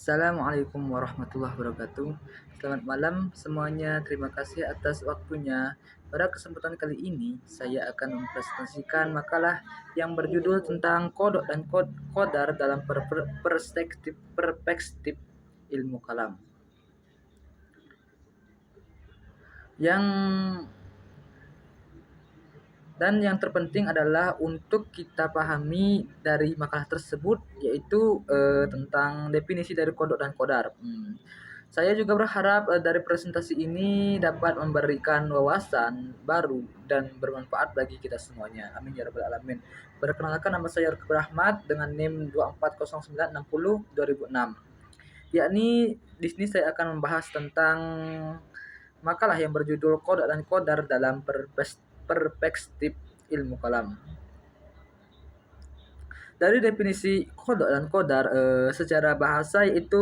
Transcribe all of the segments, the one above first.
Assalamualaikum warahmatullahi wabarakatuh. Selamat malam semuanya. Terima kasih atas waktunya. Pada kesempatan kali ini, saya akan mempresentasikan makalah yang berjudul tentang kodok dan kodar dalam perspektif ilmu kalam. Yang yang terpenting adalah untuk kita pahami dari makalah tersebut, yaitu tentang definisi dari kodok dan kodar. Saya juga berharap dari presentasi ini dapat memberikan wawasan baru dan bermanfaat bagi kita semuanya. Amin ya rabbal alamin. Perkenalkan, nama saya Rukbur Ahmad dengan NIM 240960-2006. Yakni di sini saya akan membahas tentang makalah yang berjudul Kodok dan Kodar dalam perspektif ilmu kalam. Dari definisi kodok dan kodar secara bahasa, yaitu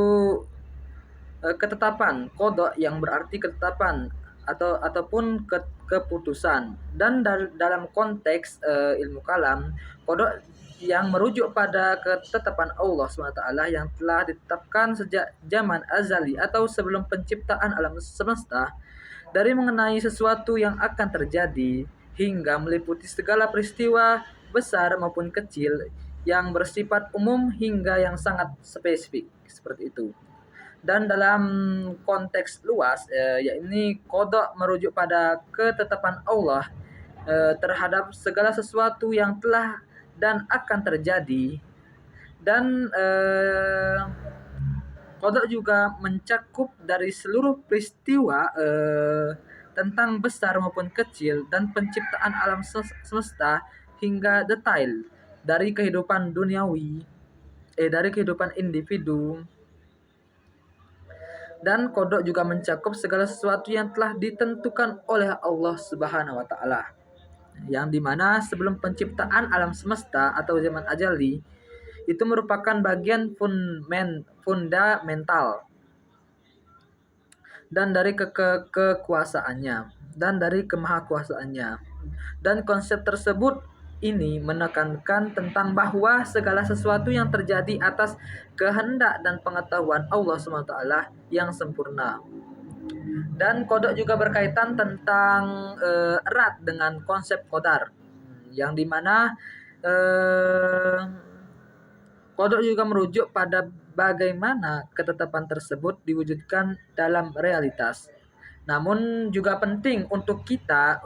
ketetapan. Kodok yang berarti ketetapan ataupun keputusan, dan dalam konteks ilmu kalam, kodok yang merujuk pada ketetapan Allah SWT yang telah ditetapkan sejak zaman azali atau sebelum penciptaan alam semesta, dari mengenai sesuatu yang akan terjadi hingga meliputi segala peristiwa besar maupun kecil, yang bersifat umum hingga yang sangat spesifik, seperti itu. Dan dalam konteks luas, yakni kodok merujuk pada ketetapan Allah terhadap segala sesuatu yang telah dan akan terjadi. Dan kodok juga mencakup dari seluruh peristiwa tentang besar maupun kecil dan penciptaan alam semesta hingga detail dari kehidupan duniawi, dari kehidupan individu. Dan kodok juga mencakup segala sesuatu yang telah ditentukan oleh Allah Subhanahu wa taala, yang dimana sebelum penciptaan alam semesta atau zaman ajali itu merupakan bagian fundamental dan dari kekuasaannya dan dari kemahakuasaannya. Dan konsep tersebut ini menekankan tentang bahwa segala sesuatu yang terjadi atas kehendak dan pengetahuan Allah SWT yang sempurna. Dan kodok juga berkaitan tentang erat dengan konsep kodar, yang dimana kodok juga merujuk pada bagaimana ketetapan tersebut diwujudkan dalam realitas. Namun juga penting untuk kita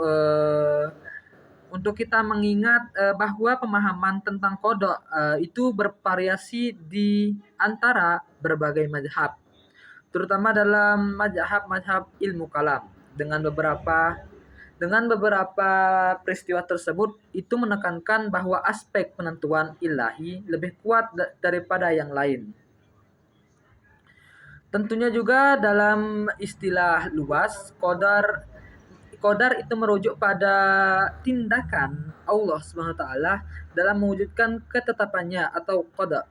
mengingat bahwa pemahaman tentang kodok itu bervariasi di antara berbagai mazhab, terutama dalam mazhab ilmu kalam. Dengan beberapa peristiwa tersebut itu menekankan bahwa aspek penentuan ilahi lebih kuat daripada yang lain. Tentunya juga dalam istilah luas, kodar itu merujuk pada tindakan Allah SWT dalam mewujudkan ketetapannya atau qada,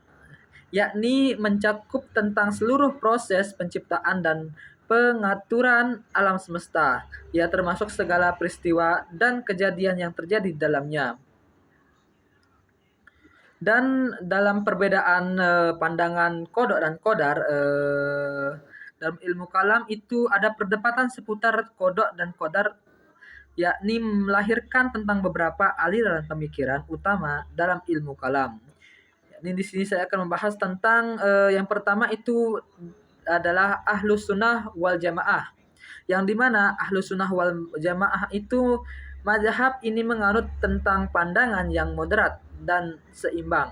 yakni mencakup tentang seluruh proses penciptaan dan pengaturan alam semesta, ya termasuk segala peristiwa dan kejadian yang terjadi di dalamnya. Dan dalam perbedaan pandangan kodok dan kodar, dalam ilmu kalam itu ada perdebatan seputar kodok dan kodar, yakni melahirkan tentang beberapa aliran pemikiran utama dalam ilmu kalam. Ini di sini saya akan membahas tentang yang pertama itu adalah Ahlus Sunnah wal Jamaah, yang dimana Ahlus Sunnah wal Jamaah itu mazhab ini menganut tentang pandangan yang moderat dan seimbang,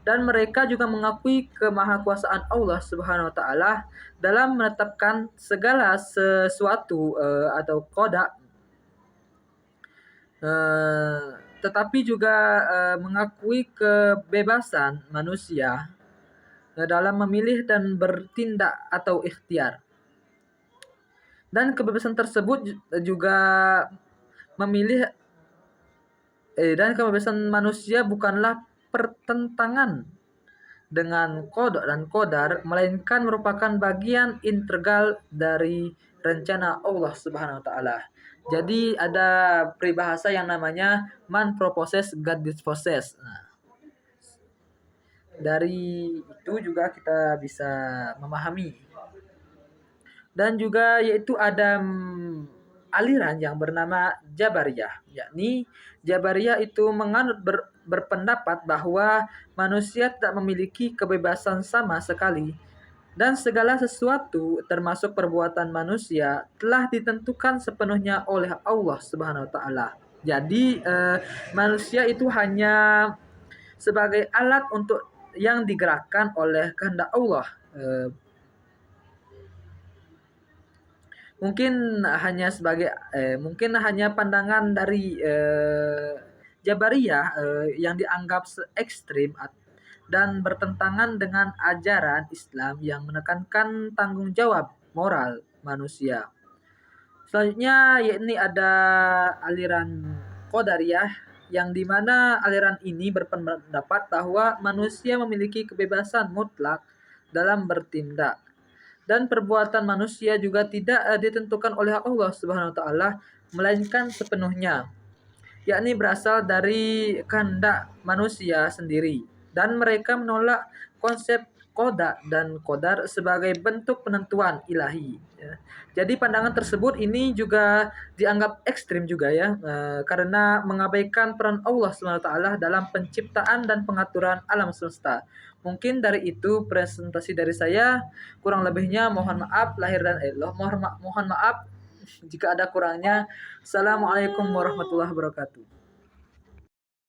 dan mereka juga mengakui kemahakuasaan Allah Subhanahu wa taala dalam menetapkan segala sesuatu atau qada, tetapi juga mengakui kebebasan manusia dalam memilih dan bertindak atau ikhtiar. Dan kebebasan tersebut juga memilih dan kebebasan manusia bukanlah pertentangan dengan kodok dan kodar, melainkan merupakan bagian integral dari rencana Allah Subhanahu wa taala. Jadi ada peribahasa yang namanya man proposes God disposes. Dari itu juga kita bisa memahami. Dan juga yaitu ada aliran yang bernama Jabariyah, yakni Jabariyah itu berpendapat bahwa manusia tidak memiliki kebebasan sama sekali dan segala sesuatu termasuk perbuatan manusia telah ditentukan sepenuhnya oleh Allah Subhanahu wa taala. Jadi manusia itu hanya sebagai alat untuk yang digerakkan oleh kehendak Allah. Mungkin hanya pandangan dari Jabariyah yang dianggap ekstrim dan bertentangan dengan ajaran Islam yang menekankan tanggung jawab moral manusia. Selanjutnya yakni ada aliran Qadariyah yang dimana aliran ini berpendapat bahwa manusia memiliki kebebasan mutlak dalam bertindak dan perbuatan manusia juga tidak ditentukan oleh Allah Subhanahu wa taala melainkan sepenuhnya, yakni berasal dari kehendak manusia sendiri, dan mereka menolak konsep qada dan qadar sebagai bentuk penentuan ilahi. Ya. Jadi pandangan tersebut ini juga dianggap ekstrim juga ya, karena mengabaikan peran Allah Subhanahu wa taala dalam penciptaan dan pengaturan alam semesta. Mungkin dari itu presentasi dari saya, kurang lebihnya mohon maaf lahir dan mohon maaf jika ada kurangnya. Assalamualaikum warahmatullahi wabarakatuh.